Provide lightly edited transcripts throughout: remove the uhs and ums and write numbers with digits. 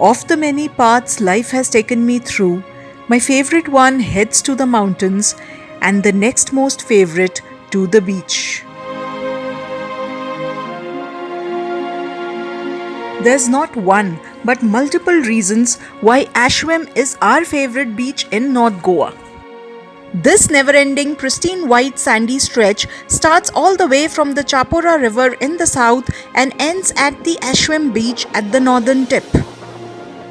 Of the many paths life has taken me through, my favorite one heads to the mountains and the next most favorite to the beach. There's not one but multiple reasons why Ashwem is our favorite beach in North Goa. This never-ending pristine white sandy stretch starts all the way from the Chapora River in the south and ends at the Ashwem Beach at the northern tip.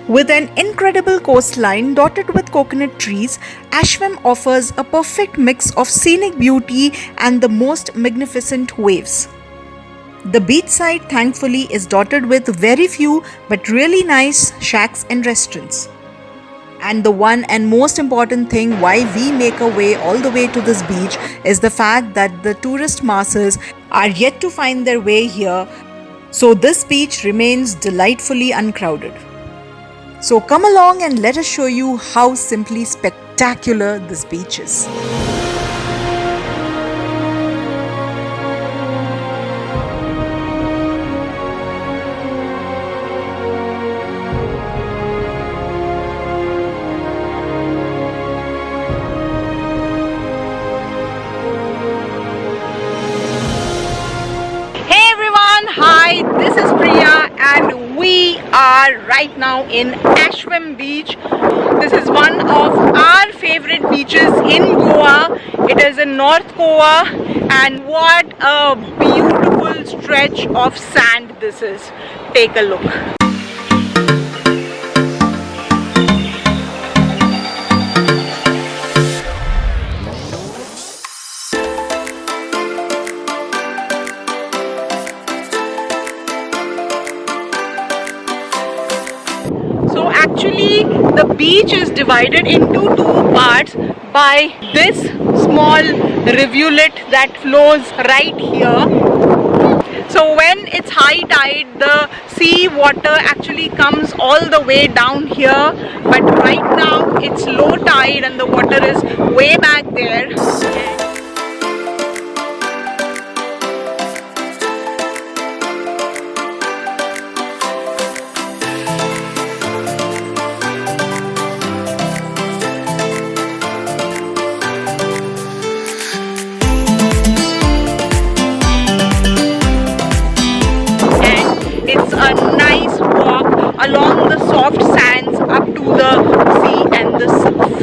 With an incredible coastline dotted with coconut trees, Ashwem offers a perfect mix of scenic beauty and the most magnificent waves. The beachside thankfully is dotted with very few but really nice shacks and restaurants. And the one and most important thing why we make our way all the way to this beach is the fact that the tourist masses are yet to find their way here, so this beach remains delightfully uncrowded. So come along and let us show you how simply spectacular this beach is. Hi, this is Priya and we are right now in Ashwem Beach. This is one of our favorite beaches in Goa. It is in North Goa and what a beautiful stretch of sand this is. Take a look. Actually, the beach is divided into two parts by this small rivulet that flows right here. So when it's high tide, the sea water actually comes all the way down here, but right now it's low tide and the water is way back there. It's a nice walk along the soft sands up to the sea and the surf.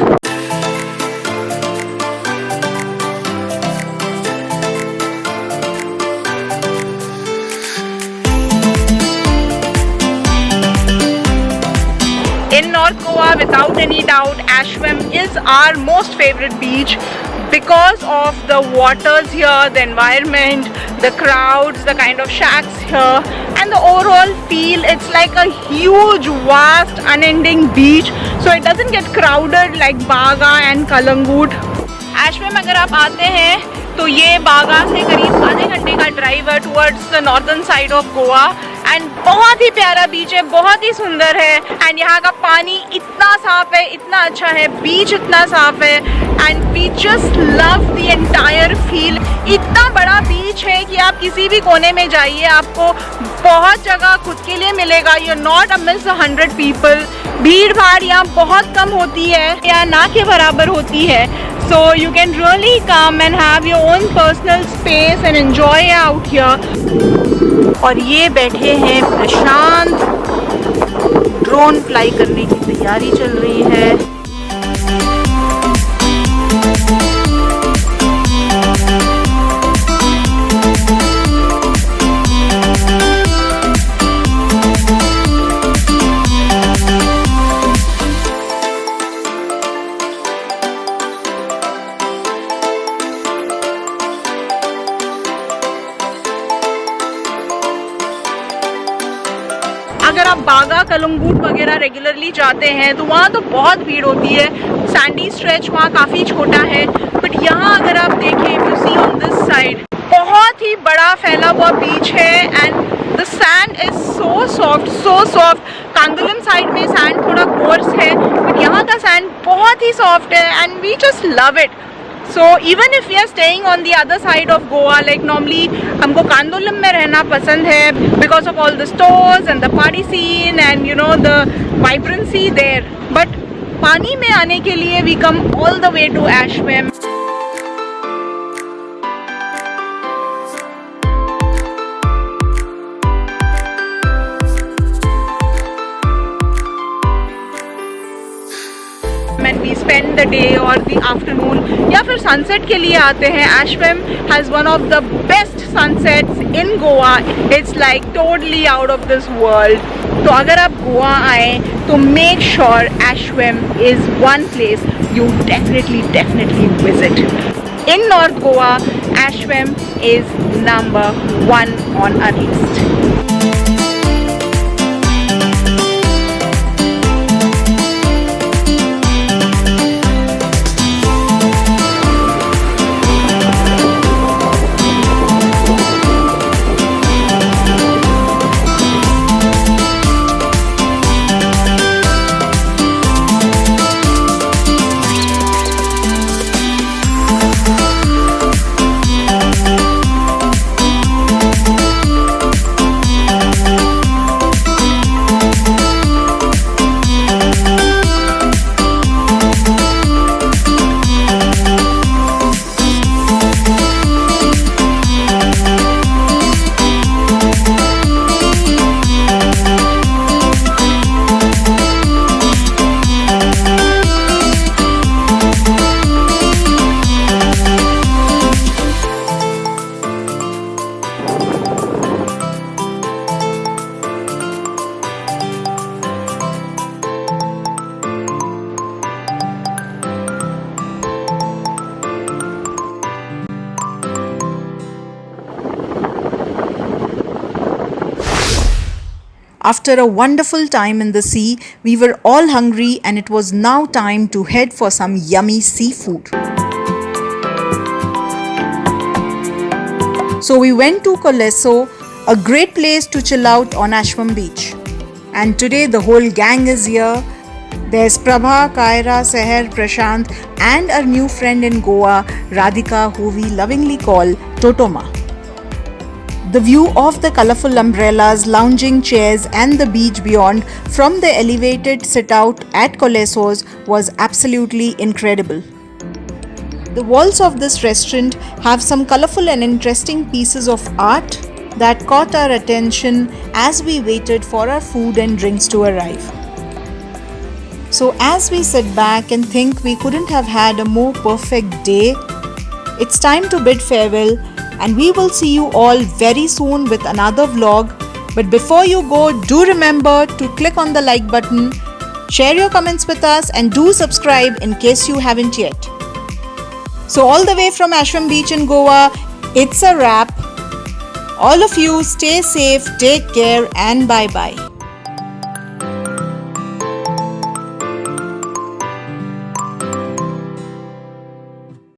In North Goa, without any doubt, Ashwem is our most favorite beach because of the waters here, the environment, the crowds, the kind of shacks here, and the overall feel. It's like a huge, vast, unending beach, so it doesn't get crowded like Baga and Calangute. Ashwem अगर आप आते हैं तो ये बागा से करीब आधे घंटे का ड्राइव है towards the northern side of Goa and बहुत ही प्यारा बीच है, बहुत ही सुंदर है एंड यहाँ का पानी इतना साफ है, इतना अच्छा है, बीच इतना साफ है and we just love the entire feel. इतना बड़ा बीच है कि आप किसी भी कोने में जाइए आपको बहुत जगह खुद के लिए मिलेगा। You are not amongst 100 people. भीड़ भाड़ यहाँ बहुत कम होती है या ना के बराबर होती है। So you can really come and have your own personal space and enjoy out here. और ये बैठे हैं प्रशांत, ड्रोन फ्लाई करने की तैयारी चल रही है। अगर आप बागा कलंगूट वगैरह रेगुलरली जाते हैं तो वहाँ तो बहुत भीड़ होती है। सैंडी स्ट्रेच वहाँ काफ़ी छोटा है, बट यहाँ अगर आप देखें, if you see on this side, बहुत ही बड़ा फैला हुआ बीच है and the sand is so soft, so soft. Candolim side में सैंड थोड़ा कोर्स है, बट यहाँ का सैंड बहुत ही सॉफ्ट है and we just love it. So even if we are staying on the other side of Goa, like normally हमको Candolim में रहना पसंद है because of all the stores and the party scene and you know the vibrancy there. But पानी में आने के लिए we come all the way to Ashwem. And we spend the day or the afternoon या फिर sunset के लिए आते हैं. Ashwem has one of the best sunsets in Goa. It's like totally out of this world. तो अगर आप गोवा आए तो make sure Ashwem is one place you definitely visit. In North Goa, Ashwem is number 1 on our list. After a wonderful time in the sea, we were all hungry and it was now time to head for some yummy seafood. So we went to Coleso, a great place to chill out on Ashwem Beach. And today the whole gang is here. There's Prabha, Kaira, Seher, Prashant and our new friend in Goa, Radhika, who we lovingly call Totoma. The view of the colourful umbrellas, lounging chairs and the beach beyond from the elevated sit-out at Coleso's was absolutely incredible. The walls of this restaurant have some colourful and interesting pieces of art that caught our attention as we waited for our food and drinks to arrive. So as we sit back and think we couldn't have had a more perfect day, it's time to bid farewell. And we will see you all very soon with another vlog. But before you go, do remember to click on the like button, share your comments with us and do subscribe in case you haven't yet. So all the way from Ashwem Beach in Goa, it's a wrap. All of you stay safe, take care and bye-bye.